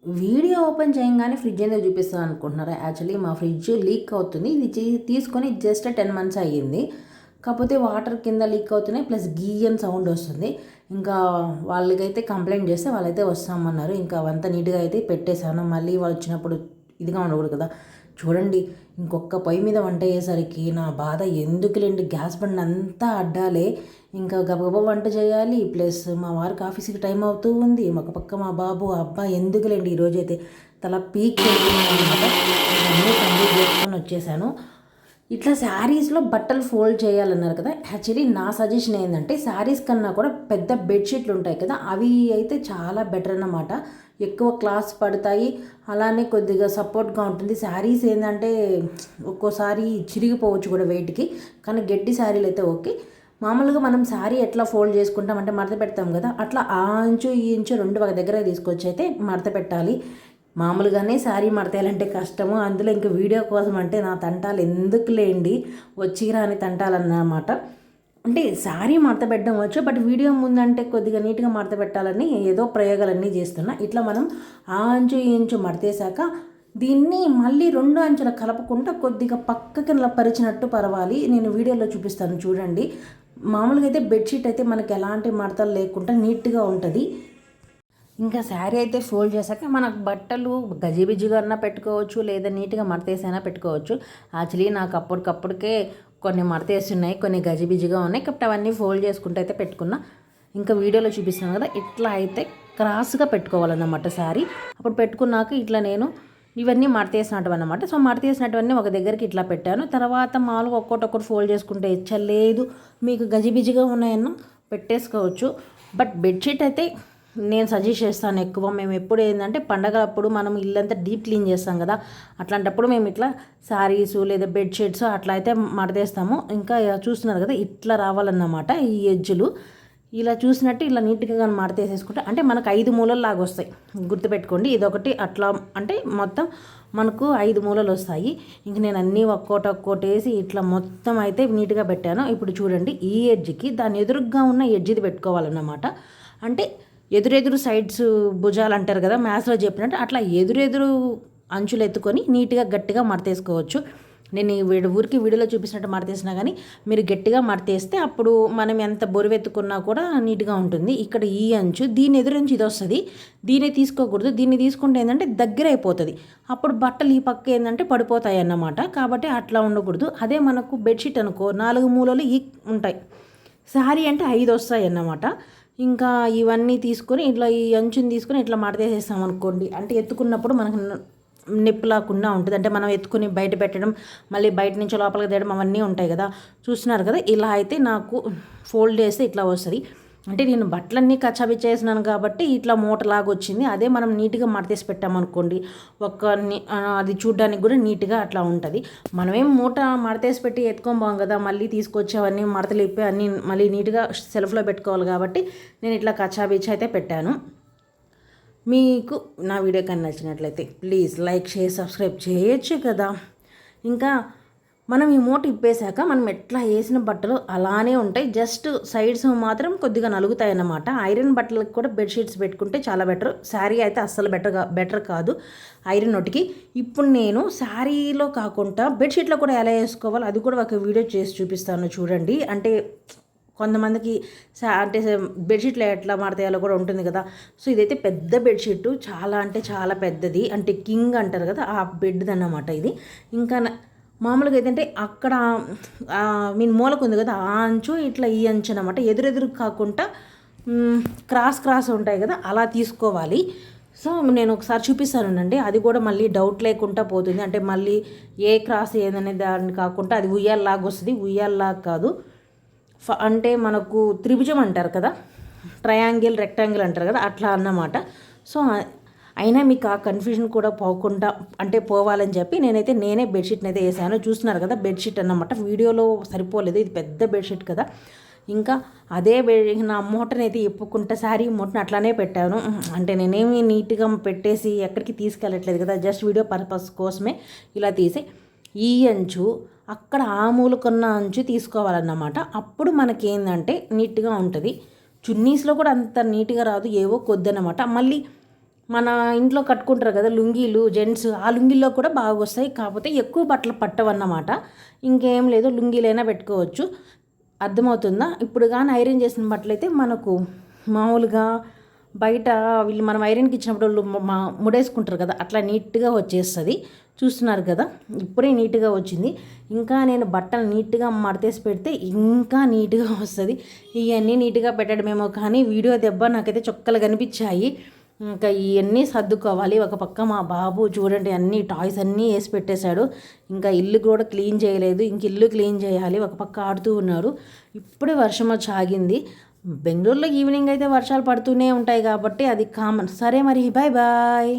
Video open చేయంగానే fridge ఎందుకు చూపిస్తాను అనుకుంటున్నారా? యాక్చువల్లీ మా ఫ్రిడ్జ్ లీక్ అవుతుంది. ఇది తీసుకొని జస్ట్ 10 మంత్స్ అయ్యింది. కాకపోతే వాటర్ కింద లీక్ అవుతున్నాయి, ప్లస్ గీయన్ సౌండ్ వస్తుంది. ఇంకా వాళ్ళకైతే కంప్లైంట్ చేస్తే వాళ్ళైతే వస్తామన్నారు. ఇంకా అవంతా నీట్గా అయితే పెట్టేశాను. మళ్ళీ వాళ్ళు వచ్చినప్పుడు ఇదిగా ఉండకూడదు కదా. చూడండి, ఇంకొక పొయ్యి మీద వంట అయ్యేసరికి నా బాధ ఎందుకులేండి. గ్యాస్ బండ్ అంతా అడ్డాలే. ఇంకా గబగబా వంట చేయాలి, ప్లస్ మా వారికి ఆఫీస్కి టైం అవుతూ ఉంది. ఒక పక్క మా బాబు అబ్బా ఎందుకులేండి. ఈరోజైతే తల పీక్ అనమాట. అన్నీ కంప్లీట్ చేసుకొని వచ్చేసాను. ఇట్లా శారీస్లో బట్టలు ఫోల్డ్ చేయాలన్నారు కదా. యాక్చువల్లీ నా సజెషన్ ఏంటంటే, శారీస్ కన్నా కూడా పెద్ద బెడ్షీట్లు ఉంటాయి కదా, అవి అయితే చాలా బెటర్ అన్నమాట. ఎక్కువ క్లాస్ పడతాయి, అలానే కొద్దిగా సపోర్ట్గా ఉంటుంది. శారీస్ ఏంటంటే ఒక్కోసారి చిరిగిపోవచ్చు కూడా వెయిట్కి. కానీ గట్టి శారీలు అయితే ఓకే. మామూలుగా మనం శారీ ఎట్లా ఫోల్డ్ చేసుకుంటాం అంటే మడత పెడతాం కదా, అట్లా ఆ ఇంచు ఈ ఇంచు రెండు ఒక దగ్గర తీసుకొచ్చి అయితే మడత పెట్టాలి. మామూలుగానే శారీ మడతేయాలంటే కష్టము, అందులో ఇంకా వీడియో కోసం అంటే నా తంటాలు ఎందుకు లేండి, వచ్చి రాని తంటాలన్నమాట. అంటే శారీ మడత పెట్టడం వచ్చు, బట్ వీడియో ముందంటే కొద్దిగా నీట్గా మడత పెట్టాలని ఏదో ప్రయోగాలన్నీ చేస్తున్నా. ఇట్లా మనం ఆ అంచు ఈ ఇంచు మడతేశాక దీన్ని మళ్ళీ 2 అంచుల కలపకుండా కొద్దిగా పక్కకి పరిచినట్టు పరవాలి. నేను వీడియోలో చూపిస్తాను చూడండి. మామూలుగా అయితే బెడ్షీట్ అయితే మనకి ఎలాంటి మడతలు లేకుండా నీట్గా ఉంటుంది. ఇంకా శారీ అయితే ఫోల్డ్ చేశాక మనకు బట్టలు గజిబిజిగా అన్నా పెట్టుకోవచ్చు, లేదా నీట్గా మడతేసైనా పెట్టుకోవచ్చు. యాక్చువల్లీ నాకు అప్పటికప్పటికే కొన్ని మడతేస్తున్నాయి, కొన్ని గజిబిజిగా ఉన్నాయి. కాబట్టి అవన్నీ ఫోల్డ్ చేసుకుంటూ అయితే పెట్టుకున్నా. ఇంకా వీడియోలో చూపిస్తున్నాను కదా, ఇట్లా అయితే క్రాస్గా పెట్టుకోవాలన్నమాట శారీ. అప్పుడు పెట్టుకున్నాక ఇట్లా నేను ఇవన్నీ మడతేసినట్టు అన్నమాట. సో మడతేసినటువన్నీ ఒక దగ్గరికి ఇట్లా పెట్టాను. తర్వాత మామూలుగా ఒక్కొక్కటి ఫోల్డ్ చేసుకుంటే ఇచ్చలేదు. మీకు గజిబిజిగా ఉన్నాయన్నా పెట్టేసుకోవచ్చు. బట్ బెడ్షీట్ అయితే నేను సజెస్ట్ చేస్తాను ఎక్కువ. మేము ఎప్పుడు ఏంటంటే పండగలప్పుడు మనం ఇల్లంతా డీప్ క్లీన్ చేస్తాం కదా, అట్లాంటప్పుడు మేము ఇట్లా శారీసు లేదా బెడ్షీట్స్ అట్లా అయితే మడతేస్తాము. ఇంకా చూస్తున్నారు కదా, ఇట్లా రావాలన్నమాట ఈ ఎడ్జులు. ఇలా చూసినట్టు ఇలా నీట్గా కానీ మడతేసేసుకుంటే అంటే మనకు 5 మూలల్లాగా వస్తాయి. గుర్తుపెట్టుకోండి, ఇదొకటి అట్లా అంటే మొత్తం మనకు 5 మూలలు వస్తాయి. ఇంక నేను అన్నీ ఒక్కోటి వేసి ఇట్లా మొత్తం అయితే నీట్గా పెట్టాను. ఇప్పుడు చూడండి, ఈ ఎడ్జ్కి దాని ఎదురుగా ఉన్న ఎడ్జ్ది పెట్టుకోవాలన్నమాట. అంటే ఎదురెదురు సైడ్స్ భుజాలు అంటారు కదా, మ్యాథ్స్లో చెప్పినట్టు అట్లా ఎదురెదురు అంచులు ఎత్తుకొని నీట్గా గట్టిగా మడతేసుకోవచ్చు. నేను ఊరికి వీడియోలో చూపించినట్టు మడతేసినా కానీ మీరు గట్టిగా మడతేస్తే అప్పుడు మనం ఎంత బొరువెత్తుకున్నా కూడా నీట్గా ఉంటుంది. ఇక్కడ ఈ అంచు దీని ఎదురంచు ఇది వస్తుంది, దీన్ని తీసుకోకూడదు. దీన్ని తీసుకుంటే ఏంటంటే దగ్గర అయిపోతుంది, అప్పుడు బట్టలు ఈ పక్క ఏంటంటే పడిపోతాయి అన్నమాట. కాబట్టి అట్లా ఉండకూడదు. అదే మనకు బెడ్షీట్ అనుకో 4 మూలలు ఈ ఉంటాయి, శారీ అంటే 5 వస్తాయి అన్నమాట. ఇంకా ఇవన్నీ తీసుకొని ఇట్లా ఈ అంచుని తీసుకొని ఇట్లా మడతేసేస్తాం అనుకోండి, అంటే ఎత్తుకున్నప్పుడు మనకు నొప్పి లేకుండా ఉంటుంది. అంటే మనం ఎత్తుకుని బయట పెట్టడం, మళ్ళీ బయట నుంచి లోపలికి తేయడం అవన్నీ ఉంటాయి కదా. చూస్తున్నారు కదా, ఇలా అయితే నాకు ఫోల్డ్ చేస్తే ఇట్లా వస్తుంది. అంటే నేను బట్టలన్నీ కచ్చాబిచ్చేసినాను కాబట్టి ఇట్లా మూటలాగా వచ్చింది. అదే మనం నీట్గా మడతేసి పెట్టామనుకోండి, అది చూడ్డానికి కూడా నీట్గా అట్లా ఉంటుంది. మనమేం మూట మడతేసి పెట్టి ఎత్తుకొని కదా, మళ్ళీ తీసుకొచ్చి అవన్నీ మడతలు ఇప్పి అన్నీ మళ్ళీ నీట్గా సెల్ఫ్లో పెట్టుకోవాలి. కాబట్టి నేను ఇట్లా కచ్చాబిచ్చి అయితే పెట్టాను. మీకు నా వీడియో కానీ నచ్చినట్లయితే ప్లీజ్ లైక్, షేర్, సబ్స్క్రైబ్ చేయొచ్చు కదా. ఇంకా మనం ఈ మూట ఇప్పేశాక మనం ఎట్లా వేసిన బట్టలు అలానే ఉంటాయి, జస్ట్ సైడ్స్ మాత్రం కొద్దిగా నలుగుతాయి అన్నమాట. ఐరన్ బట్టలకు కూడా బెడ్షీట్స్ పెట్టుకుంటే చాలా బెటర్. శారీ అయితే అస్సలు బెటర్ కాదు ఐరన్ ఒకటికి. ఇప్పుడు నేను శారీలో కాకుండా బెడ్షీట్లో కూడా ఎలా వేసుకోవాలో అది కూడా ఒక వీడియో చేసి చూపిస్తాను చూడండి. అంటే కొంతమందికి అంటే బెడ్షీట్లు ఎట్లా మడతేయాలో కూడా ఉంటుంది కదా. సో ఇదైతే పెద్ద బెడ్షీట్, చాలా అంటే చాలా పెద్దది, అంటే కింగ్ అంటారు కదా ఆ బెడ్ది అన్నమాట ఇది. ఇంకా మామూలుగా ఏంటంటే అక్కడ మూలకు ఉంది కదా ఆ అంచు ఇట్లా ఈ అంచు అనమాట, ఎదురెదురు కాకుండా క్రాస్ ఉంటాయి కదా అలా తీసుకోవాలి. సో నేను ఒకసారి చూపిస్తానండి, అది కూడా మళ్ళీ డౌట్ లేకుండా పోతుంది. అంటే మళ్ళీ ఏ క్రాస్ ఏదనే దాన్ని కాకుండా అది ఉయ్యాల్లాగా వస్తుంది, ఉయ్యాల్లాగా కాదు. అంటే మనకు త్రిభుజం అంటారు కదా, ట్రయాంగిల్, రెక్టాంగిల్ అంటారు కదా, అట్లా అన్నమాట. సో అయినా మీకు ఆ కన్ఫ్యూజన్ కూడా పోకుండా అంటే పోవాలని చెప్పి నేనే బెడ్షీట్ని అయితే వేసాను. చూస్తున్నారు కదా, బెడ్షీట్ అన్నమాట. వీడియోలో సరిపోలేదు, ఇది పెద్ద బెడ్షీట్ కదా. ఇంకా అదే నా మూటని అయితే ఇప్పుకుంటా శారీ మూటని అట్లానే పెట్టాను. అంటే నేనేమి నీట్గా పెట్టేసి ఎక్కడికి తీసుకెళ్ళట్లేదు కదా, జస్ట్ వీడియో పర్పస్ కోసమే ఇలా తీసి ఈ అంచు అక్కడ ఆ మూలకున్న అంచు తీసుకోవాలన్నమాట. అప్పుడు మనకేందంటే నీట్గా ఉంటుంది. చున్నీస్లో కూడా అంత నీట్గా రాదు, ఏవో కొద్దనమాట. మళ్ళీ మన ఇంట్లో కట్టుకుంటారు కదా లుంగీలు జెంట్స్, ఆ లుంగీల్లో కూడా బాగా వస్తాయి. కాకపోతే ఎక్కువ బట్టలు పట్టవన్నమాట. ఇంకేం లేదు, లుంగీలైనా పెట్టుకోవచ్చు. అర్థమవుతుందా? ఇప్పుడు కానీ ఐరన్ చేసిన బట్టలు అయితే మనకు మామూలుగా బయట వీళ్ళు మనం ఐరన్కి ఇచ్చినప్పుడు ముడేసుకుంటారు కదా, అట్లా నీట్గా వచ్చేస్తుంది. చూస్తున్నారు కదా, ఇప్పుడే నీట్గా వచ్చింది. ఇంకా నేను బట్టలు నీట్గా మడతేసి పెడితే ఇంకా నీట్గా వస్తుంది. ఇవన్నీ నీట్గా పెట్టడమేమో కానీ వీడియో దెబ్బ నాకైతే చొక్కలు కనిపించాయి. ఇంకా ఇవన్నీ సర్దుకోవాలి. ఒక పక్క మా బాబు చూడండి అన్ని టాయ్స్ అన్నీ వేసి పెట్టేశాడు. ఇంకా ఇల్లు కూడా క్లీన్ చేయలేదు, ఇంక ఇల్లు క్లీన్ చేయాలి. ఒక పక్క ఆడుతూ ఉన్నారు. ఇప్పుడే వర్షం వచ్చి ఆగింది. బెంగళూరులో ఈవినింగ్ అయితే వర్షాలు పడుతూనే ఉంటాయి కాబట్టి అది కామన్. సరే మరి, బాయ్ బాయ్.